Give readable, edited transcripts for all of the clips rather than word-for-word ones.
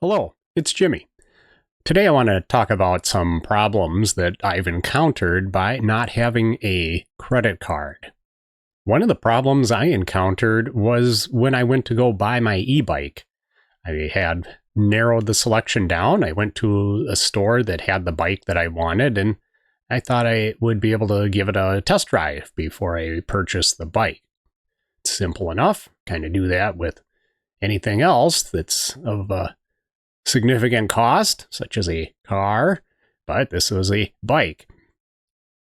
Hello, it's Jimmy. Today I want to talk about some problems that I've encountered by not having a credit card. One of the problems I encountered was when I went to go buy my e-bike. I had narrowed the selection down. I went to a store that had the bike that I wanted, and I thought I would be able to give it a test drive before I purchased the bike. It's simple enough. Kind of do that with anything else that's of significant cost, such as a car, but this was a bike.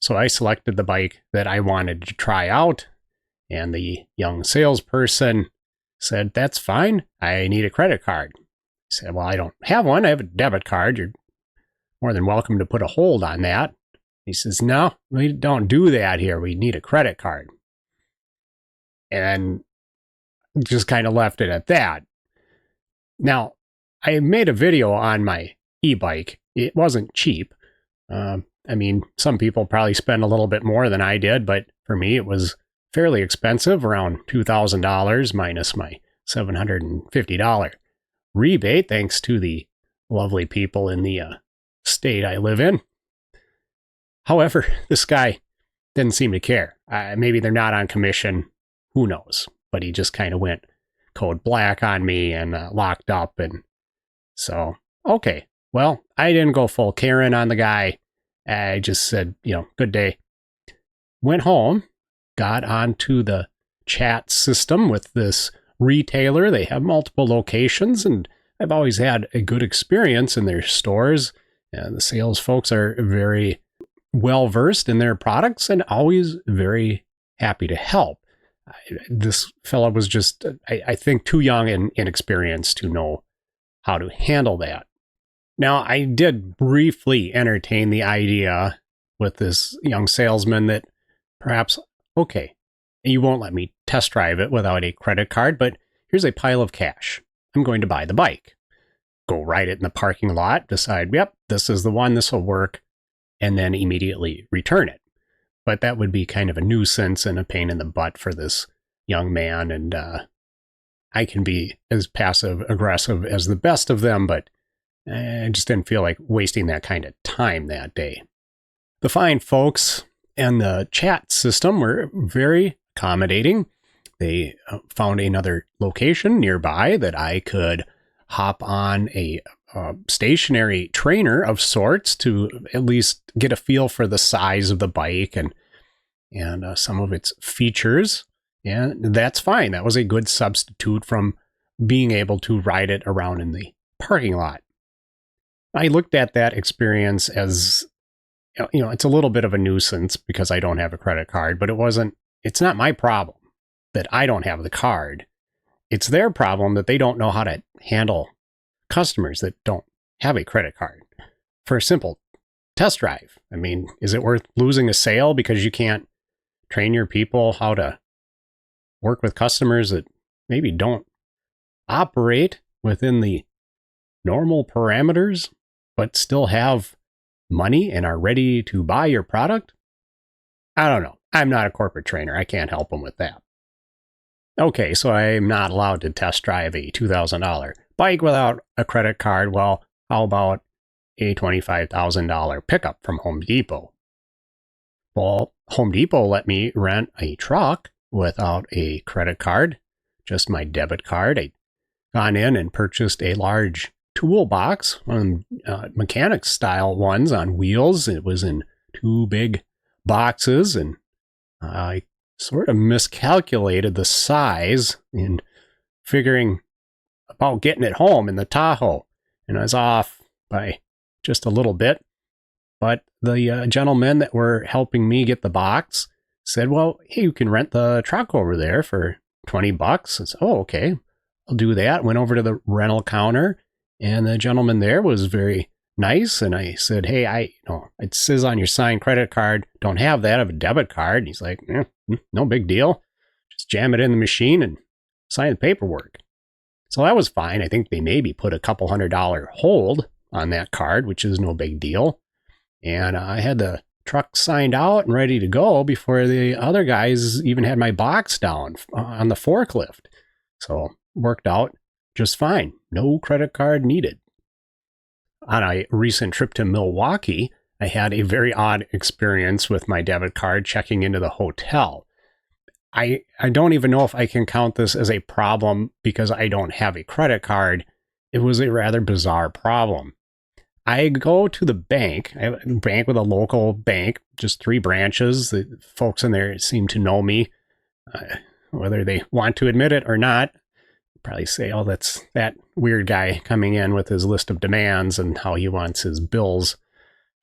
So I selected the bike that I wanted to try out, and the young salesperson said, "That's fine, I need a credit card." I said, "Well, I don't have one, I have a debit card. You're more than welcome to put a hold on that." He says, "No, we don't do that here, we need a credit card." And just kind of left it at that. Now, I made a video on my e-bike. It wasn't cheap. Some people probably spend a little bit more than I did, but for me, it was fairly expensive, around $2,000 minus my $750 rebate, thanks to the lovely people in the state I live in. However, this guy didn't seem to care. Maybe they're not on commission. Who knows? But he just kind of went code black on me and locked up. And so, okay, well, I didn't go full Karen on the guy. I just said, good day. Went home, got onto the chat system with this retailer. They have multiple locations, and I've always had a good experience in their stores. The sales folks are very well versed in their products and always very happy to help. This fella was just, I think, too young and inexperienced to know how to handle that. Now, I did briefly entertain the idea with this young salesman that perhaps, okay, you won't let me test drive it without a credit card, but here's a pile of cash. I'm going to buy the bike. Go ride it in the parking lot, decide, yep, this is the one, this will work, and then immediately return it. But that would be kind of a nuisance and a pain in the butt for this young man, and I can be as passive aggressive as the best of them, but I just didn't feel like wasting that kind of time that day. The fine folks and the chat system were very accommodating. They found another location nearby that I could hop on a stationary trainer of sorts to at least get a feel for the size of the bike and some of its features. And that's fine. That was a good substitute from being able to ride it around in the parking lot. I looked at that experience as, it's a little bit of a nuisance because I don't have a credit card, but it's not my problem that I don't have the card. It's their problem that they don't know how to handle customers that don't have a credit card for a simple test drive. Is it worth losing a sale because you can't train your people how to work with customers that maybe don't operate within the normal parameters, but still have money and are ready to buy your product? I don't know. I'm not a corporate trainer. I can't help them with that. Okay, so I'm not allowed to test drive a $2,000 bike without a credit card. Well, how about a $25,000 pickup from Home Depot? Well, Home Depot let me rent a truck without a credit card, just my debit card. I'd gone in and purchased a large toolbox, one mechanic style ones on wheels. It was in two big boxes, and I sort of miscalculated the size in figuring about getting it home in the Tahoe, and I was off by just a little bit. But the gentlemen that were helping me get the box said, "Well, hey, you can rent the truck over there for $20." I said, "Oh, okay, I'll do that." Went over to the rental counter, and the gentleman there was very nice. And I said, "Hey, it says on your signed credit card, don't have that. I have a debit card." And he's like, "No big deal. Just jam it in the machine and sign the paperwork." So that was fine. I think they maybe put a couple $100 hold on that card, which is no big deal. And I had the truck signed out and ready to go before the other guys even had my box down on the forklift. So worked out just fine. No credit card needed. on a recent trip to Milwaukee, I had a very odd experience with my debit card checking into the hotel. I don't even know if I can count this as a problem because I don't have a credit card. It was a rather bizarre problem. I go to the bank. I have a bank with a local bank, just 3 branches. The folks in there seem to know me, whether they want to admit it or not. Probably say, oh, that's that weird guy coming in with his list of demands and how he wants his bills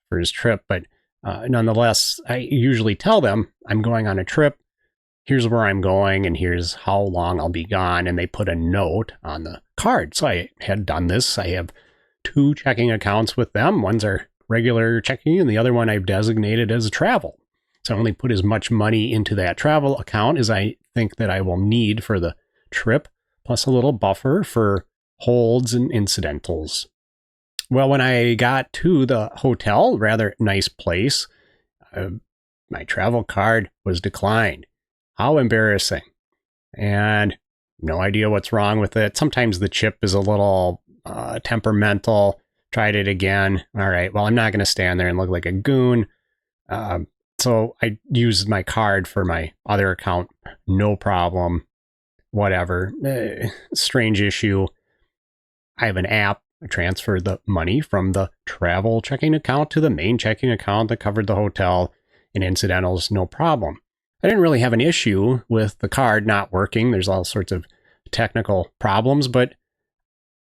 for his trip. But nonetheless, I usually tell them I'm going on a trip. Here's where I'm going and here's how long I'll be gone. And they put a note on the card. So I had done this. I have 2 checking accounts with them. One's our regular checking and the other one I've designated as travel. So I only put as much money into that travel account as I think that I will need for the trip, plus a little buffer for holds and incidentals. Well, when I got to the hotel, rather nice place, my travel card was declined. How embarrassing. And no idea what's wrong with it. Sometimes the chip is a little temperamental. Tried it again. All right, well, I'm not going to stand there and look like a goon. So I used my card for my other account. No problem. Whatever. Strange issue. I have an app. I transferred the money from the travel checking account to the main checking account that covered the hotel and incidentals. No problem. I didn't really have an issue with the card not working. There's all sorts of technical problems, but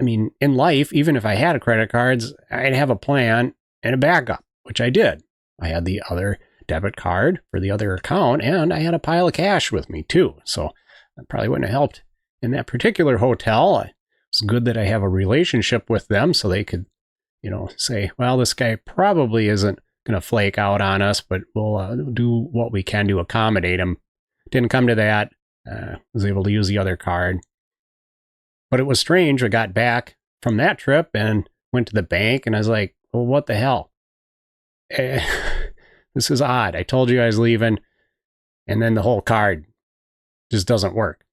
I mean, in life, even if I had a credit cards, I'd have a plan and a backup, which I did. I had the other debit card for the other account, and I had a pile of cash with me too. So that probably wouldn't have helped in that particular hotel. It's good that I have a relationship with them so they could, say, well, this guy probably isn't going to flake out on us, but we'll do what we can to accommodate him. Didn't come to that. Was able to use the other card. But it was strange. I got back from that trip and went to the bank and I was like, well, what the hell? This is odd. I told you I was leaving and then the whole card just doesn't work.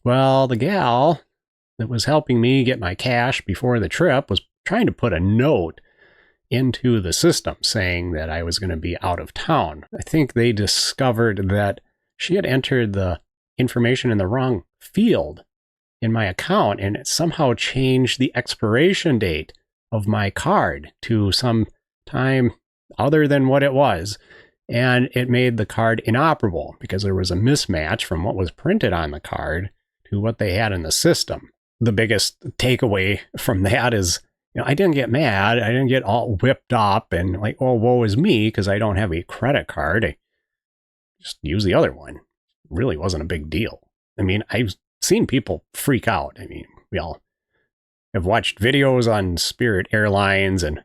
Well, the gal that was helping me get my cash before the trip was trying to put a note into the system saying that I was going to be out of town. I think they discovered that she had entered the information in the wrong field in my account, and it somehow changed the expiration date of my card to some time other than what it was. And it made the card inoperable because there was a mismatch from what was printed on the card to what they had in the system. The biggest takeaway from that is, I didn't get mad. I didn't get all whipped up and like, oh, woe is me because I don't have a credit card. I just use the other one. It really wasn't a big deal. I mean, I've seen people freak out. I mean, we all have watched videos on Spirit Airlines and,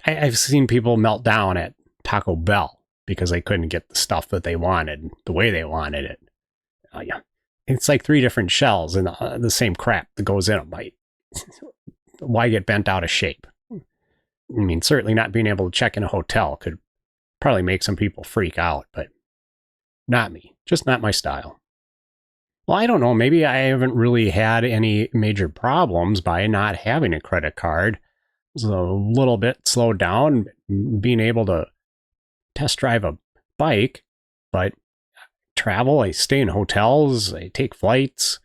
I've seen people melt down at Taco Bell because they couldn't get the stuff that they wanted the way they wanted it. Yeah. It's like 3 different shells and the same crap that goes in a bite. Why get bent out of shape? I mean, certainly not being able to check in a hotel could probably make some people freak out, but not me. Just not my style. Well, I don't know. Maybe I haven't really had any major problems by not having a credit card. It's a little bit slowed down being able to test drive a bike, but travel, I stay in hotels, I take flights,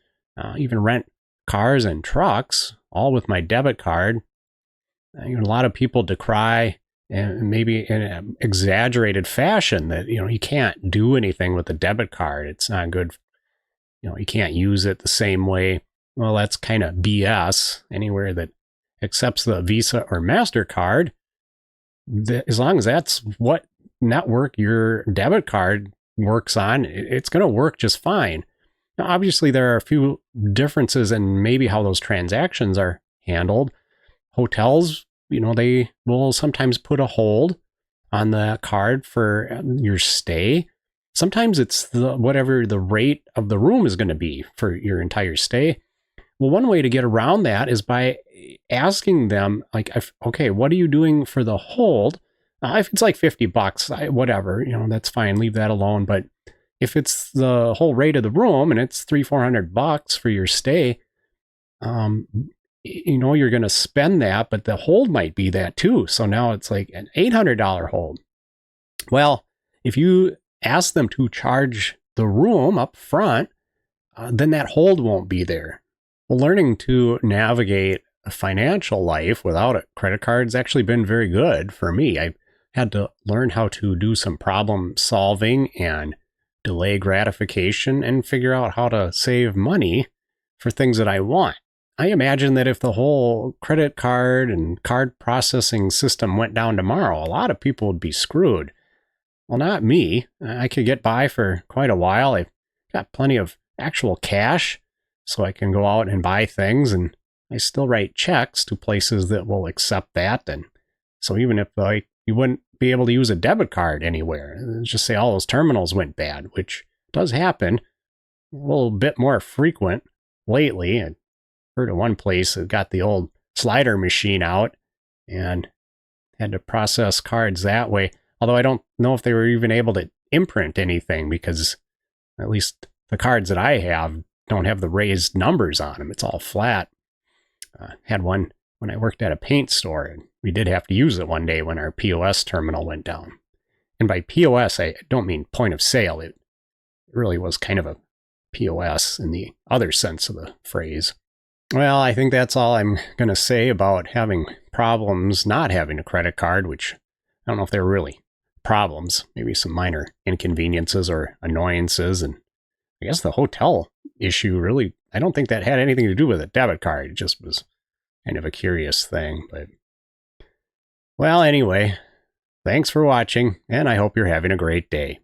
even rent cars and trucks, all with my debit card. A lot of people decry, and maybe in an exaggerated fashion, that you can't do anything with a debit card. It's not good. You can't use it the same way. Well, that's kind of BS. Anywhere that accepts the Visa or MasterCard, as long as that's what network your debit card works on, it's going to work just fine. Now, obviously, there are a few differences in maybe how those transactions are handled. Hotels, they will sometimes put a hold on the card for your stay. Sometimes it's whatever the rate of the room is going to be for your entire stay. Well, one way to get around that is by asking them, like, okay, what are you doing for the hold? If it's like $50, whatever, that's fine. Leave that alone. But if it's the whole rate of the room and it's $300-400 for your stay, you know, you're going to spend that, but the hold might be that too. So now it's like an $800 hold. Well, if you ask them to charge the room up front, then that hold won't be there. Well, learning to navigate a financial life without a credit card has actually been very good for me. I had to learn how to do some problem solving and delay gratification and figure out how to save money for things that I want. I imagine that if the whole credit card and card processing system went down tomorrow, a lot of people would be screwed. Well, not me. I could get by for quite a while. I've got plenty of actual cash, so I can go out and buy things, and I still write checks to places that will accept that. And so even if you wouldn't be able to use a debit card anywhere, let's just say all those terminals went bad, which does happen a little bit more frequent lately. I heard of one place that got the old slider machine out and had to process cards that way. Although I don't know if they were even able to imprint anything, because at least the cards that I have don't have the raised numbers on them. It's all flat. Had one when I worked at a paint store, and we did have to use it one day when our POS terminal went down. And by POS, I don't mean point of sale. It really was kind of a POS in the other sense of the phrase. Well, I think that's all I'm going to say about having problems not having a credit card, which I don't know if they're really problems, maybe some minor inconveniences or annoyances. And I guess the hotel issue really, I don't think that had anything to do with a debit card. It just was kind of a curious thing. But, well, anyway, thanks for watching, and I hope you're having a great day.